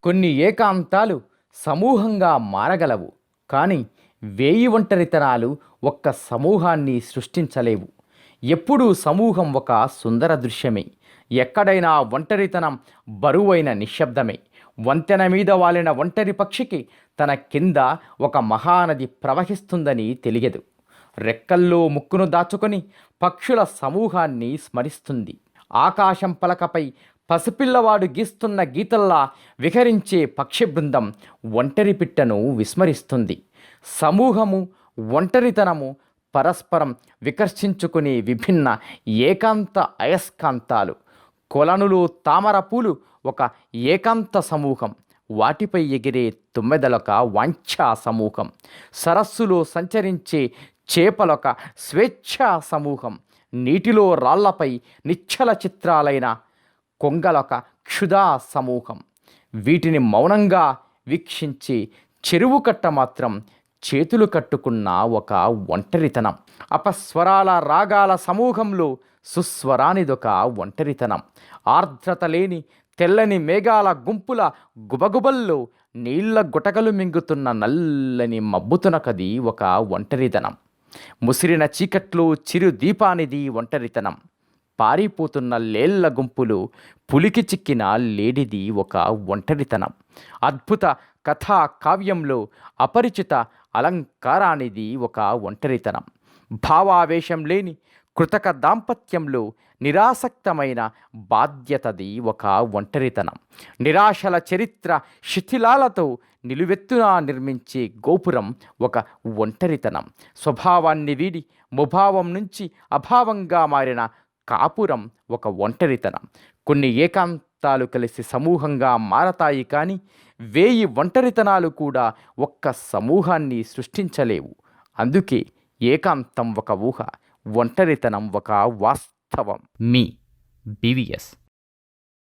కొన్ని ఏకాంతాలు సమూహంగా మారగలవు, కానీ 1000 ఒంటరితనాలు ఒక్క సమూహాన్ని సృష్టించలేవు. ఎప్పుడూ సమూహం ఒక సుందర దృశ్యమే. ఎక్కడైనా ఒంటరితనం బరువైన నిశ్శబ్దమే. వంతెన మీద వాలిన ఒంటరి పక్షికి తన కింద ఒక మహానది ప్రవహిస్తుందని తెలియదు. రెక్కల్లో ముక్కును దాచుకొని పక్షుల సమూహాన్ని స్మరిస్తుంది. ఆకాశం పలకపై పసిపిల్లవాడు గీస్తున్న గీతల్లా విహరించే పక్షి బృందం ఒంటరి పిట్టను విస్మరిస్తుంది. సమూహము, ఒంటరితనము పరస్పరం వికర్షించుకునే విభిన్న ఏకాంత అయస్కాంతాలు. కొలనులో తామర పూలు ఒక ఏకాంత సమూహం, వాటిపై ఎగిరే తుమ్మెదలొక వాంఛా సమూహం. సరస్సులో సంచరించే చేపలొక స్వేచ్ఛా సమూహం. నీటిలో రాళ్లపై నిశ్చల చిత్రాలైన కొంగలొక క్షుధా సమూహం. వీటిని మౌనంగా వీక్షించే చెరువు కట్ట మాత్రం చేతులు కట్టుకున్న ఒక ఒంటరితనం. అపస్వరాల రాగాల సమూహంలో సుస్వరానిదొక ఒంటరితనం. ఆర్ద్రత లేని తెల్లని మేఘాల గుంపుల గుబగుబల్లో నీళ్ల గుటకలు మింగుతున్న నల్లని మబ్బుతునకది ఒక ఒంటరితనం. ముసిరిన చీకట్లో చిరు దీపానిది ఒంటరితనం. పారిపోతున్న లేళ్ల గుంపులు పులికి చిక్కిన లేడిది ఒక ఒంటరితనం. అద్భుత కథా కావ్యంలో అపరిచిత అలంకారానిది ఒక ఒంటరితనం. భావావేశం లేని కృతక దాంపత్యంలో నిరాసక్తమైన బాధ్యతది ఒక ఒంటరితనం. నిరాశల చరిత్ర శిథిలాలతో నిలువెత్తున నిర్మించే గోపురం ఒక ఒంటరితనం. స్వభావాన్ని వీడి ముభావం నుంచి అభావంగా మారిన కాపురం ఒక ఒంటరితనం. కొన్ని ఏకాంతాలు కలిసి సమూహంగా మారతాయి, కానీ 1000 ఒంటరితనాలు కూడా ఒక్క సమూహాన్ని సృష్టించలేవు. అందుకే ఏకాంతం ఒక ఊహ, ఒంటరితనం ఒక వాస్తవం. మీ BVS.